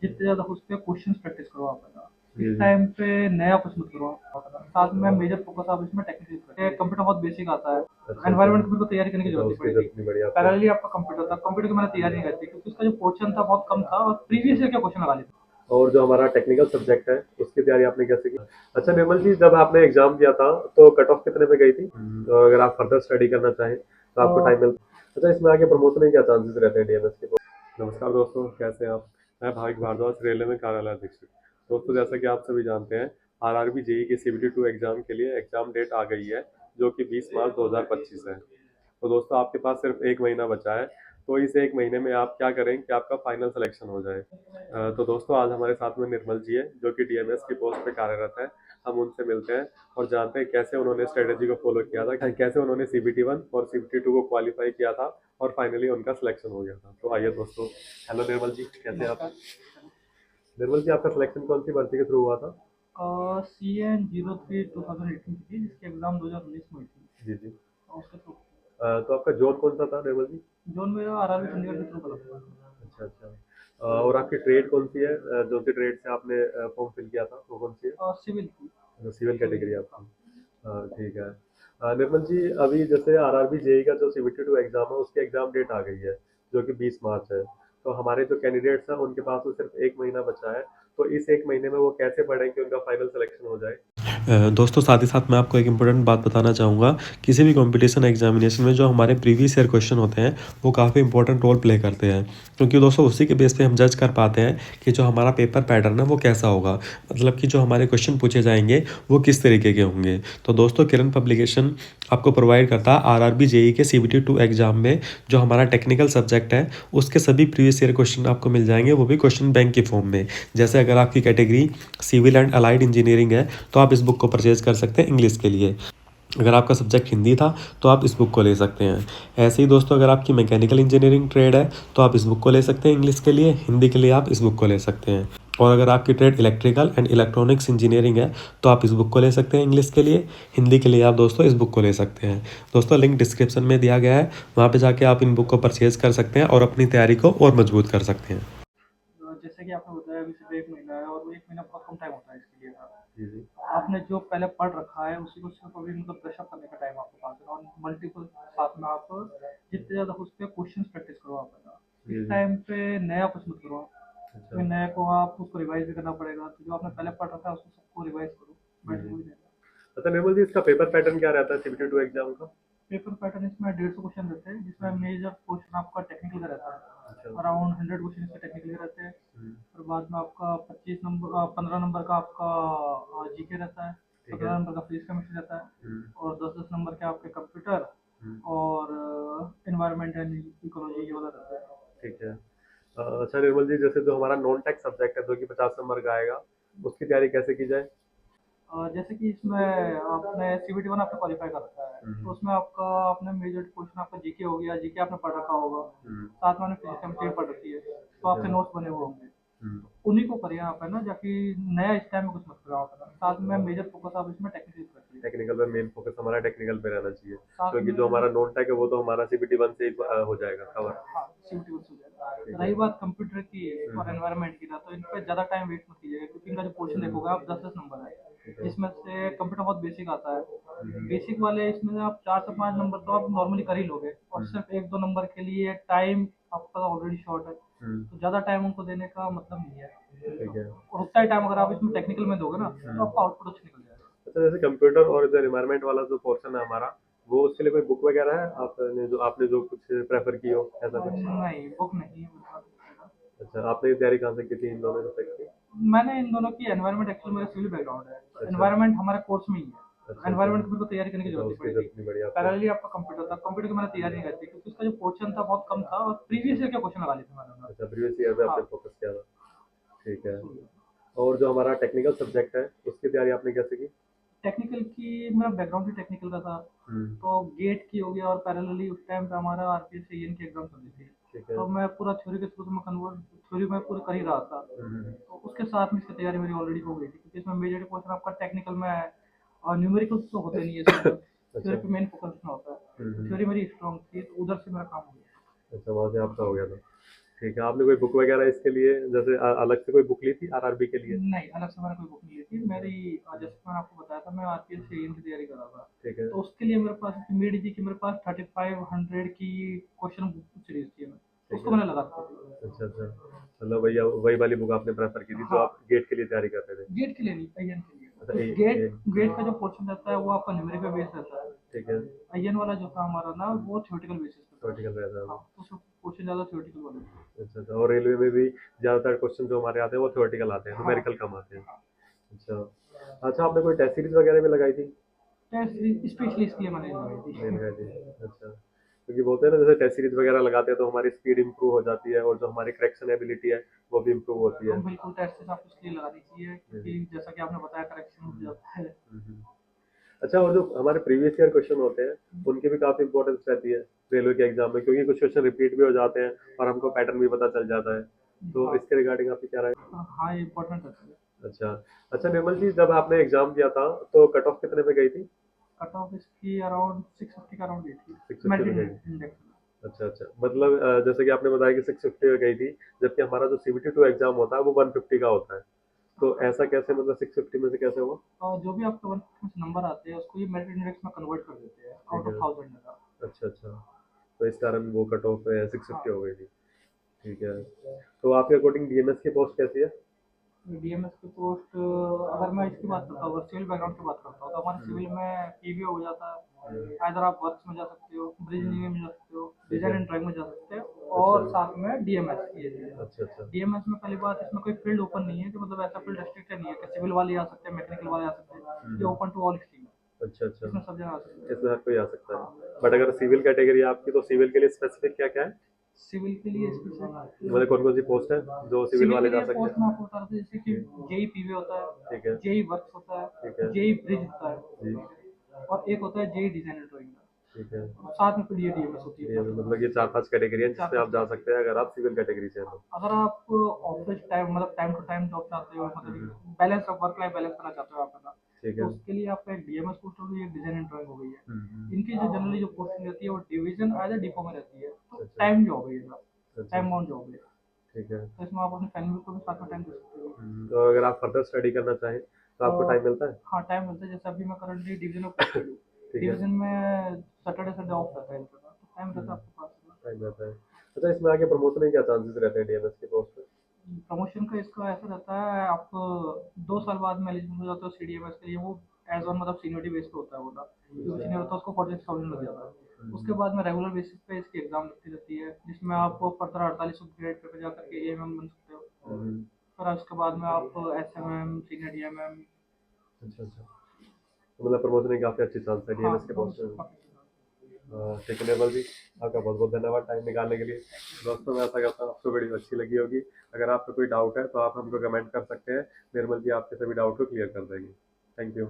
जितने ज़्यादा हो सके क्वेश्चंस प्रैक्टिस करो आप है ना। जी इस जी। टाइम पे नया कुछ मत करो आप है ना। साथ में मेजर फोकस आप इसमें टेक्निकल करें। कंप्यूटर बहुत बेसिक आता है। अच्छा अच्छा। एनवायरनमेंट की मेरे को तैयारी करने की अच्छा जरूरत नहीं उसकी पड़ेगी। जरूरत नहीं पड़ी आपको। पैरेलली आपका कंप्यूटर था, कंप्यूटर की मैंने तैयारी नहीं करती क्योंकि उसका जो पोर्शन था बहुत कम था और प्रीवियस अच्छा। ईयर के क्वेश्चन लगा लेते। और जो हमारा टेक्निकल सब्जेक्ट है उसकी तैयारी आपने कैसे की? अच्छा निर्मल जी, जब आपने एग्जाम दिया था तो कट ऑफ कितने पे गई थी? और अगर आप फर्दर स्टडी करना चाहें तो आपको टाइम मिलता? अच्छा, इसमें आगे प्रमोशन के क्या चांसेस रहते हैं डीएमएस के? नमस्कार दोस्तों, कैसे हैं आप? मैं भाविक भारद्वाज, रेलवे में कार्यालय अधीक्षक। दोस्तों, जैसा कि आप सभी जानते हैं, आरआरबी जेई के सीबीटी 2 एग्जाम के लिए एग्जाम डेट आ गई है, जो कि 20 मार्च 2025 है। तो दोस्तों, आपके पास सिर्फ एक महीना बचा है। तो इस एक महीने में आप क्या करें कि आपका फाइनल सिलेक्शन हो जाए। तो दोस्तों, आज हमारे साथ में निर्मल जी है, जो कि डीएमएस की पोस्ट पे कार्यरत है। हम उनसे मिलते हैं और जानते हैं कैसे उन्होंने स्ट्रेटेजी को फॉलो किया था, कैसे उन्होंने सीबीटी 1 और सीबीटी 2 को क्वालिफाई किया था और फाइनली उनका सिलेक्शन हो गया था। तो आइए दोस्तों। हेलो निर्मल जी, कैसे हैं आप? नमस्कार। निर्मल जी, आपका सिलेक्शन कौन सी भर्ती के थ्रू हुआ था? CN03 2018 की थी जिसकी एग्जाम 2019 में हुई थी। जी जी। और उसके थ्रू तो आपका जोन कौन सा था निर्मल जी? जोन मेरा आरआरबी चंडीगढ़ के थ्रू करा था। अच्छा अच्छा। और आपकी ट्रेड कौन सी है? जो सी ट्रेड से आपने फॉर्म फिल किया था वो कौन सी है? और सिविल की। अच्छा, सिविल सिविल कैटेगरी हाँ। आपकी। ठीक है। निर्मल जी, अभी जैसे आरआरबी जेई का जो सीबीटी 2 एग्जाम है उसकी एग्जाम डेट आ गई है, जो कि 20 मार्च है। तो हमारे जो कैंडिडेट्स हैं उनके पास तो सिर्फ एक महीना बचा है। तो इस एक महीने में वो कैसे पढ़ें कि उनका फाइनल सिलेक्शन हो जाए? दोस्तों, साथ ही साथ मैं आपको एक इम्पोर्टेंट बात बताना चाहूँगा। किसी भी कॉम्पिटिशन एग्जामिनेशन में जो हमारे प्रीवियस ईयर क्वेश्चन होते हैं वो काफ़ी इंपॉर्टेंट रोल प्ले करते हैं, क्योंकि दोस्तों उसी के बेस पे हम जज कर पाते हैं कि जो हमारा पेपर पैटर्न है वो कैसा होगा, मतलब कि जो हमारे क्वेश्चन पूछे जाएंगे वो किस तरीके के होंगे। तो दोस्तों, किरण पब्लिकेशन आपको प्रोवाइड करता है आरआरबी जेई के सीबीटी 2 एग्जाम में जो हमारा टेक्निकल सब्जेक्ट है उसके सभी प्रीवियस ईयर क्वेश्चन आपको मिल जाएंगे, वो भी क्वेश्चन बैंक के फॉर्म में। जैसे अगर आपकी category civil and allied engineering है तो आप इस बुक को परचेज कर सकते हैं इंग्लिश के लिए। अगर आपका सब्जेक्ट हिंदी था तो आप इस बुक को ले सकते हैं। ऐसे ही दोस्तों, अगर आपकी मैकेनिकल इंजीनियरिंग ट्रेड है तो आप इस बुक को ले सकते हैं इंग्लिश के लिए, हिंदी के लिए आप इस बुक को ले सकते हैं। और अगर आपकी trade electrical and electronics engineering है तो आप इस बुक को ले सकते हैं इंग्लिश के लिए, हिंदी के लिए आप दोस्तों इस बुक को ले सकते हैं। दोस्तों, लिंक डिस्क्रिप्शन में दिया गया है, वहाँ पे जाके आप इन बुक को परचेज कर सकते हैं और अपनी तैयारी को और मजबूत कर सकते हैं। जैसे कि आपने बताया अभी सिर्फ एक महीना है और वो एक महीना बहुत कम टाइम होता है इसके लिए ना। जी जी। आपने जो पहले पढ़ रखा है उसी को सिर्फ अभी मतलब ब्रश अप करने का टाइम आपके पास है और मल्टीपल साथ में आप जितने ज़्यादा हो सके क्वेश्चंस प्रैक्टिस करो आप है ना। जी इस जी। टाइम पे नया कुछ मत करो आप। अच्छा। क्योंकि नए को आप उसको रिवाइज भी करना पड़ेगा, तो जो आपने पहले पढ़ रखा है उसको सबको रिवाइज करो। जी बेटर जी। वही रहेगा। अच्छा निर्मल जी, इसका पेपर पैटर्न क्या रहता है सीबीटी 2 एग्जाम का? पेपर पैटर्न इसमें 150 क्वेश्चन रहते हैं जिसमें हम्म। मेजर पोर्शन आपका टेक्निकल का रहता अच्छा। है। अराउंड 100 क्वेश्चन इसके टेक्निकल के रहते हैं। हम्म। और बाद में आपका 15 नंबर का आपका जीके रहता है। ठीक है। 15 नंबर का फिजिक्स केमिस्ट्री रहता है। हम्म। और 10-10 नंबर के आपके कंप्यूटर हम्म। और इन्वायरमेंट एंड इकोलॉजी ये वाला रहता है। ठीक है। अच्छा निर्मल जी, जैसे जो हमारा नॉन टेक सब्जेक्ट है जो कि 50 नंबर का आएगा, उसकी तैयारी कैसे की जाए? जैसे कि इसमें आपने सीबीटी वन आपने क्वालिफाई कर रखा है तो हम्म। उसमें आपका आपने मेजर क्वेश्चन आपका जीके हो गया, जीके आपने पढ़ रखा होगा। हम्म। साथ में आपने फिजिक्स केमिस्ट्री पढ़ रखी है तो अच्छा। आपके नोट्स बने हुए होंगे। हम्म। उन्हीं को करिए आप है ना, जाकि नया इस टाइम में कुछ मत करो आप है ना। साथ में मेजर फोकस आप इसमें टेक्निकल रखिए। टेक्निकल पे मेन फोकस हमारा टेक्निकल पे रहना चाहिए, साथ क्योंकि में जो हमारा नॉन टेक है वो तो हमारा सीबीटी 1 से ही हो जाएगा कवर। हाँ, सीयूटी हो जाएगा। ठीक रही है। बात कंप्यूटर की और हम्म। एनवायरनमेंट की ना, तो इन पे ज़्यादा टाइम वेस्ट मत कीजिएगा क्योंकि इनका जो पोर्शन देखोगे आप 10-10 नंबर है। ठीक है। जिसमें से कंप्यूटर बहुत बेसिक आता है। हम्म। बेसिक वाले इसमें से आप 4 से 5 नंबर तो आप नॉर्मली कर ही लोगे और हम्म। सिर्फ 1-2 नंबर के लिए टाइम आपका ऑलरेडी शॉर्ट है। हम्म। तो ज़्यादा टाइम उनको देने का मतलब नहीं है। ठीक है। और उतना ही टाइम अगर आप इसमें टेक्निकल में दोगे ना तो आपका आउटपुट अच्छा निकल जाएगा। अच्छा, जैसे कंप्यूटर और जो एनवायरनमेंट वाला जो पोर्शन है हमारा, वो उसके लिए कोई बुक वगैरह है आपने जो कुछ प्रेफर की हो, ऐसा कुछ? नहीं, बुक नहीं है मेरे पास। अच्छा, आपने तैयारी कहाँ से की थी इन दोनों सब्जेक्ट की? मैंने इन दोनों की एनवायरनमेंट एक्चुअली मेरा सिविल बैकग्राउंड है तो अच्छा एनवायरनमेंट हमारे कोर्स में ही है। अच्छा। अच्छा। एनवायरनमेंट की मेरे को तैयारी करने की अच्छा, जरूरत नहीं उसकी पड़ेगी। जरूरत नहीं पड़ी आपको। पैरेलली आपका कंप्यूटर था, कंप्यूटर की मैंने तैयारी नहीं करती क्योंकि उसका जो पोर्शन था बहुत कम था और प्रीवियस ईयर के क्वेश्चन लगा लिए थे मैंने अच्छा, प्रीवियस ईयर पे हाँ। आपने फोकस किया था। ठीक है। और जो हमारा टेक्निकल सब्जेक्ट है उसकी तैयारी आपने कैसे की? टेक्निकल की मेरा बैकग्राउंड भी टेक्निकल का था। हम्म। तो गेट की हो गया और पैरेलली उस टाइम पे हमारा आरपीएस एएन की एग्जाम चल रही थी। ठीक है। तो मैं पूरा थ्योरी के थ्रू में कन्वर्ट थ्योरी में पूरा कर ही रहा था। हम्म। तो उसके साथ में इसकी तैयारी मेरी ऑलरेडी हो गई थी क्योंकि इसमें मेजर क्वेश्चन आपका टेक्निकल में है और न्यूमेरिकल्स तो होते नहीं है इसके अंदर। अच्छा। थ्योरी पे मेन फोकस इसमें होता है। तो हम्म। थ्योरी मेरी स्ट्रॉन्ग थी तो उधर से मेरा काम हो गया। अच्छा, वहाँ से आपका हो गया था। ठीक है, आपने कोई बुक वगैरह इसके लिए जैसे अलग से कोई बुक ली थी आरआरबी के लिए? नहीं, अलग से मैंने कोई बुक नहीं ली थी। मेरी जैसे मैंने आपको बताया था, मैं आरपीएस एएन की तैयारी कर रहा था। ठीक है, तो उसके लिए मेरे पास मिड जी की मेरे पास 3500 की क्वेश्चन बुक सीरीज थी। मैं ठीक उसको है। मैंने लगा रखा था। अच्छा, अच्छा। मतलब वही वही वाली बुक आपने प्रेफ़र की थी जो हाँ, आप गेट के लिए तैयारी कर रहे थे? गेट के लिए नहीं, आईएन के लिए। अच्छा तो ए गेट ए गेट का जो पोर्शन रहता है वो आपका न्यूमेरिक पे बेस रहता है। ठीक है, आईएन वाला जो था हमारा ना, वो थ्योरेटिकल बेसिस पे था। थ्योरेटिकल रहता है वो। हाँ, तो उसमें क्वेश्चन ज़्यादा थ्योरेटिकल वाले थे। अच्छा, अच्छा और रेलवे में भी ज़्यादातर क्वेश्चन जो हमारे आते हैं वो थ्योरेटिकल आते हैं, हाँ, न्यूमेरिकल कम आते हैं। हाँ। अच्छा। अच्छा आपने कोई टेस्ट सीरीज़ वगैरह भी लगाई थी? टेस्ट सीरीज स्पेशली इसके लिए मैंने लगाई नहीं थी। लगाई थी। अच्छा। क्योंकि बोलते हैं ना जैसे टेस्ट सीरीज़ वगैरह लगाते हैं तो हमारी स्पीड इम्प्रूव हो जाती है और जो हमारी करेक्शन एबिलिटी है वो भी इम्प्रूव होती है। हम बिल्कुल टेस्ट सीरीज आपको इसलिए लगानी चाहिए हुँ, क्योंकि जैसा कि आपने बताया करेक्शन हो हुँ, जाता है। हुँ, हुँ। अच्छा और जो हमारे प्रीवियस ईयर क्वेश्चन होते हैं, उनकी भी काफ़ी इम्पोर्टेंस रहती है रेलवे के एग्ज़ाम में क्योंकि कुछ क्वेश्चन रिपीट भी हो जाते हैं और हमको पैटर्न भी पता चल जाता है। तो हाँ, इसके रिगार्डिंग आपकी क्या राय है? हाँ, ये इम्पोर्टेंट रहता है। अच्छा। अच्छा निर्मल जी जब आपने एग्ज़ाम दिया था तो कट ऑफ कितने पे गई थी? कट ऑफ इसकी अराउंड 650 का अराउंड गई थी। 650 पे मेरिट गई थी। इंडेक्स में। अच्छा, अच्छा। मतलब जैसे कि आपने बताया कि 650 पे गई थी, जबकि हमारा जो सीबीटी 2 एग्ज़ाम होता है वो 150 का होता है। तो ऐसा कैसे मतलब 650 में से कैसे हुआ? और जो भी आपके 150 में नंबर आते हैं उसको ये मेरिट इंडेक्स में कन्वर्ट कर देते हैं ठीक आउट है। ऑफ 1000 का। अच्छा, अच्छा। तो इस कारण वो कट ऑफ 650 हाँ, हो गई थी। ठीक है। तो आपके अकॉर्डिंग डीएमएस की पोस्ट कैसी है? डीएमएस की पोस्ट अगर मैं इसकी बात करता हूँ, अगर सिविल बैकग्राउंड की बात करता हूँ तो हमारे हुँ, सिविल में पीवीओ हो जाता है। हुँ, इधर आप वर्क्स में जा सकते हो, ब्रिज हुँ। इंजीनियरिंग में जा सकते हो, ठीक डिजाइन है। एंड ड्राइंग में जा सकते हो अच्छा। और साथ में डीएमएस ये चीज़ है। अच्छा, अच्छा। डीएमएस में पहली बात इसमें कोई फील्ड ओपन नहीं है कि मतलब ऐसा फील्ड रेस्ट्रिक्टेड नहीं है कि सिविल वाले आ सकते हैं, मैकेनिकल वाले आ सकते हुँ, हैं। ये हुँ। ओपन टू ऑल स्ट्रीम है। अच्छा, अच्छा। इसमें सब जगह आ सकते हैं। इसमें हर कोई आ सकता है। हाँ, बट अगर सिविल कैटेगरी है आपकी तो सिविल के लिए स्पेसिफिक क्या-क्या है? सिविल के लिए स्पेशल मतलब कौन-कौन सी पोस्ट है जो सिविल सिविल के वाले जा लिए सकते पोस्ट हैं? मैं आपको बता रहा था जैसे कि जी, जेई पीवी होता ठीक है, है, जेई वर्क्स होता ठीक है, है। जेई ब्रिज होता जी, है और एक होता है जेई डिजाइन एंड ड्राइंग का। ठीक है। और साथ में फिर ये डीएमएस होती है ये पोस्ट। मतलब ये 4-5 कैटेगरी है चार जिसमें पांच आप जा सकते हैं कैटेगरी। अगर आप सिविल कैटेगरी से हैं तो। अगर आप ऑफिस टाइम मतलब टाइम टू टाइम जॉब चाहते हो, हुँ, हुँ। मतलब balance of work life balance करना चाहते हो आप अपना, ठीक तो है। उसके लिए आपका एक डीएमएस पोस्ट हो गई, एक डिजाइन एंड ड्राइंग हो गई हुँ, है। हुँ। इनकी जो जनरली जो पोस्टिंग रहती है वो डिवीजन एज अ डिपो में रहती है। तो अच्छा, टाइम जॉब है ये, अच्छा, टाइम बाउंड जॉब है। ठीक है। तो इसमें आप अपनी फैमिली को भी साथ में टाइम दे सकते हो। और अगर आप फर्दर स्टडी करना चाहें तो आपको अ, टाइम मिलता है? हाँ, टाइम मिलता है। जैसे अभी मैं करंटली डिवीज़न में पोस्टेड हूँ। ठीक है। डिवीज़न में सैटरडे संडे ऑफ रहता है इनका, तो टाइम रहता हुँ, है आपके पास में। टाइम रहता है। अच्छा इसमें आगे प्रमोशन के क्या चांसेस रहते हैं डीएमएस की पोस्ट पे? प्रमोशन का इसका ऐसा रहता है, आप 2 साल बाद में एलिजिबल हो जाते हो सीडीएमएस के लिए। वो एज़ ऑन मतलब सीनियरिटी बेस पे होता है वो ना। जो भी अच्छा। सीनियर होता है उसको 46,000 लग जाता है। उसके हुँ, बाद में रेगुलर बेसिस पे इसकी एग्ज़ाम लगती रहती है, जिसमें आप फर्दर 48 ग्रेड पे जा करके एएमएम बन सकते हो। हुँ। फिर उसके बाद में आप एसएमएम, सीनियर डीएमएम। अच्छा, अच्छा। तो मतलब प्रमोशन के काफ़ी अच्छे चांस है हाँ, डीएमएस के पोस्ट प्रमोशन में। काफ़ी। ठीक है निर्मल जी, आपका बहुत-बहुत धन्यवाद टाइम निकालने के लिए। दोस्तों मैं आशा करता हूँ आपको वीडियो अच्छी लगी होगी। अगर आपको कोई डाउट है तो आप हमको कमेंट कर सकते हैं। निर्मल जी आपके सभी डाउट को क्लियर कर देंगे। Thank you.